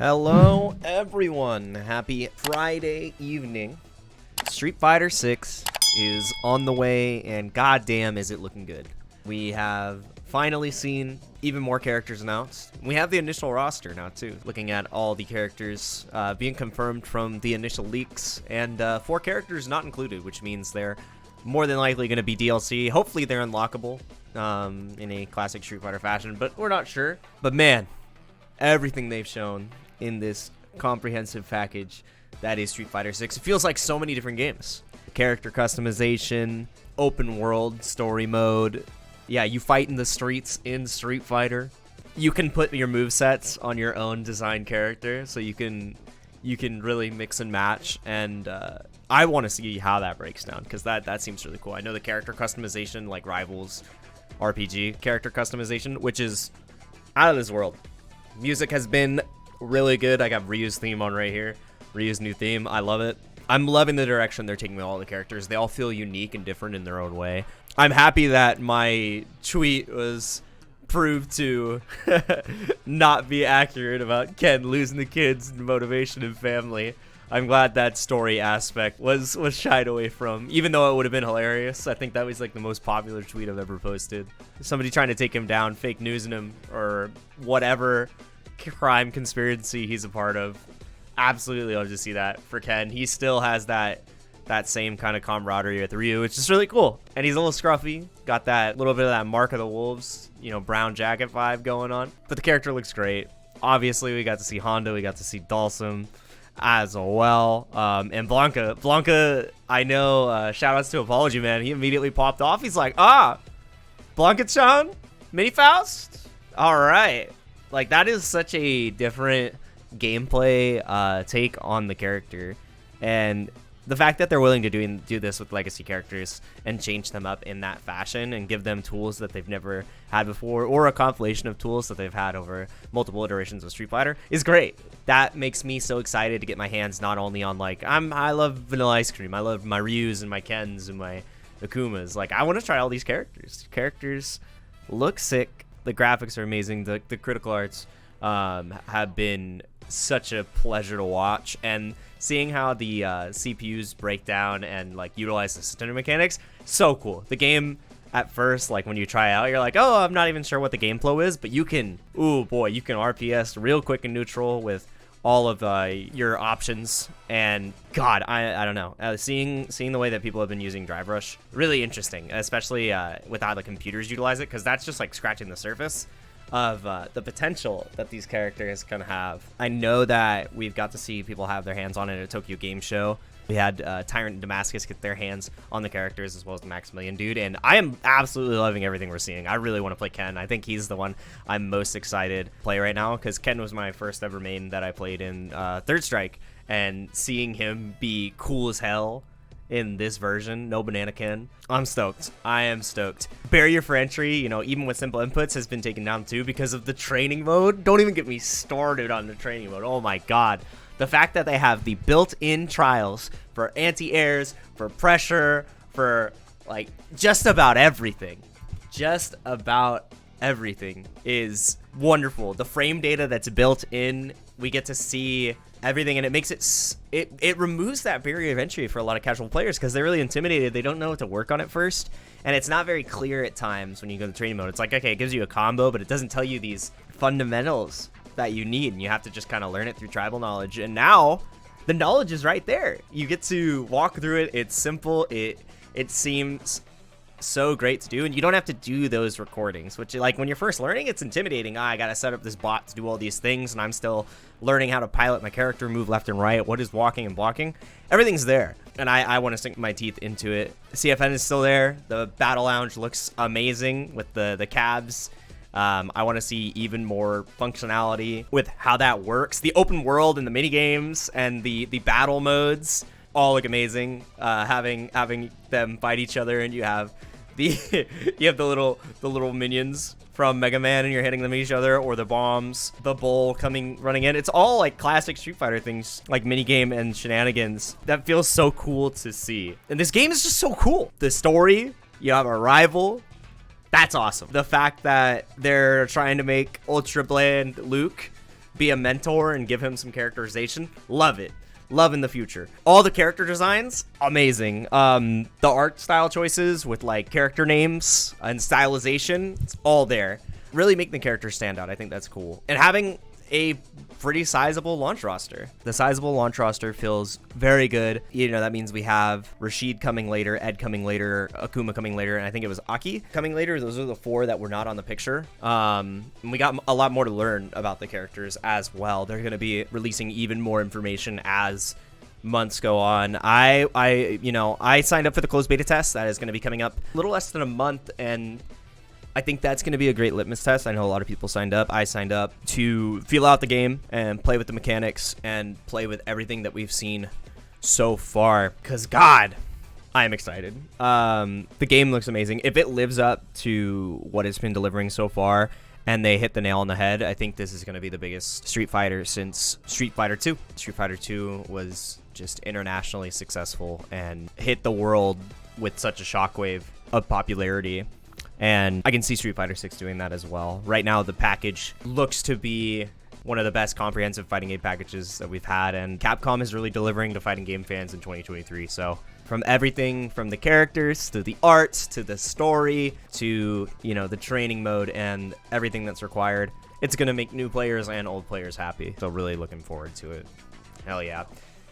Hello everyone, happy Friday evening. Street Fighter 6 is on the way and goddamn is it looking good. We have finally seen even more characters announced. We have the initial roster now too, looking at all the characters being confirmed from the initial leaks, and 4 characters not included, which means they're more than likely going to be DLC. Hopefully they're unlockable in a classic Street Fighter fashion, but we're not sure. But man, everything they've shown in this comprehensive package that is Street Fighter 6. It feels like so many different games. Character customization, open world, story mode. Yeah, you fight in the streets in Street Fighter. You can put your movesets on your own design character, so you can really mix and match, and I want to see how that breaks down, because that seems really cool. I know the character customization like rivals RPG character customization, which is out of this world. Music has been really good. I got Ryu's theme on right here. Ryu's new theme. I love it. I'm loving the direction they're taking with all the characters. They all feel unique and different in their own way. I'm happy that my tweet was proved to not be accurate about Ken losing the kids, motivation, and family. I'm glad that story aspect was shied away from, even though it would have been hilarious. I think that was like the most popular tweet I've ever posted. Somebody trying to take him down, fake newsing him, or whatever crime conspiracy he's a part of. Absolutely love to see that for Ken. He still has that same kind of camaraderie with Ryu, which is really cool. And he's a little scruffy, got that little bit of that Mark of the Wolves, brown jacket vibe going on. But the character looks great. Obviously, we got to see Honda, we got to see Dalsum as well, and Blanca, I know, shout outs to Apology Man, he immediately popped off. He's like, Blanca-chan, Mini Faust, all right. Like, that is such a different gameplay take on the character, and the fact that they're willing to do this with legacy characters and change them up in that fashion and give them tools that they've never had before, or a compilation of tools that they've had over multiple iterations of Street Fighter, is great. That makes me so excited to get my hands not only on, like, I love Vanilla Ice Cream, I love my Ryus and my Kens and my Akumas. Like, I want to try all these characters. Characters look sick. The graphics are amazing. The critical arts have been such a pleasure to watch, and seeing how the CPUs break down and like utilize the system mechanics, so cool. The game at first, like when you try out, you're like, oh, I'm not even sure what the game flow is, but you can, you can RPS real quick and neutral with all of your options. And God, I don't know, seeing the way that people have been using Drive Rush, really interesting, especially with how the computers utilize it, because that's just like scratching the surface of the potential that these characters can have. I know that we've got to see people have their hands on it at a Tokyo Game Show. We had Tyrant and Damascus get their hands on the characters, as well as the Maximilian dude, and I am absolutely loving everything we're seeing. I really want to play Ken. I think he's the one I'm most excited to play right now, because Ken was my first ever main that I played in Third Strike, and seeing him be cool as hell in this version, no banana Ken, I'm stoked. I am stoked. Barrier for entry, even with simple inputs, has been taken down too because of the training mode. Don't even get me started on the training mode. Oh my God. The fact that they have the built-in trials for anti-airs, for pressure, for like just about everything is wonderful. The frame data that's built in, we get to see everything, and it makes it removes that barrier of entry for a lot of casual players, because they're really intimidated. They don't know what to work on at first, and it's not very clear at times when you go to training mode. It's like, okay, it gives you a combo, but it doesn't tell you these fundamentals that you need, and you have to just kind of learn it through tribal knowledge. And now the knowledge is right there. You get to walk through it. It's simple. It seems so great to do, and you don't have to do those recordings, which, like, when you're first learning, it's intimidating. I gotta set up this bot to do all these things, and I'm still learning how to pilot my character, move left and right, what is walking and blocking. Everything's there, and I want to sink my teeth into it. CFN is still there. The battle lounge looks amazing with the cabs. I want to see even more functionality with how that works. The open world and the mini games and the battle modes all look amazing. Having them fight each other, and you have the little minions from Mega Man, and you're hitting them at each other, or the bombs, the bull running in. It's all like classic Street Fighter things, like minigame and shenanigans. That feels so cool to see. And this game is just so cool. The story, you have a rival. That's awesome. The fact that they're trying to make Ultra Bland Luke be a mentor and give him some characterization. Love it. Love in the future. All the character designs, amazing. The art style choices with like character names and stylization, it's all there. Really making the characters stand out. I think that's cool. And having a pretty sizable launch roster. The sizable launch roster feels very good. You know, that means we have Rashid coming later, Ed coming later, Akuma coming later, and I think it was Aki coming later. Those are the 4 that were not on the picture. And we got a lot more to learn about the characters as well. They're going to be releasing even more information as months go on. I signed up for the closed beta test. That is going to be coming up a little less than a month, and I think that's going to be a great litmus test. I know a lot of people signed up. I signed up to feel out the game and play with the mechanics and play with everything that we've seen so far. Because, God, I am excited. The game looks amazing. If it lives up to what it's been delivering so far and they hit the nail on the head, I think this is going to be the biggest Street Fighter since Street Fighter 2. Street Fighter 2 was just internationally successful and hit the world with such a shockwave of popularity. And I can see Street Fighter 6 doing that as well. Right now, the package looks to be one of the best comprehensive fighting game packages that we've had, and Capcom is really delivering to fighting game fans in 2023. So from everything from the characters to the art to the story to, you know, the training mode and everything that's required, it's going to make new players and old players happy. So really looking forward to it. Hell yeah.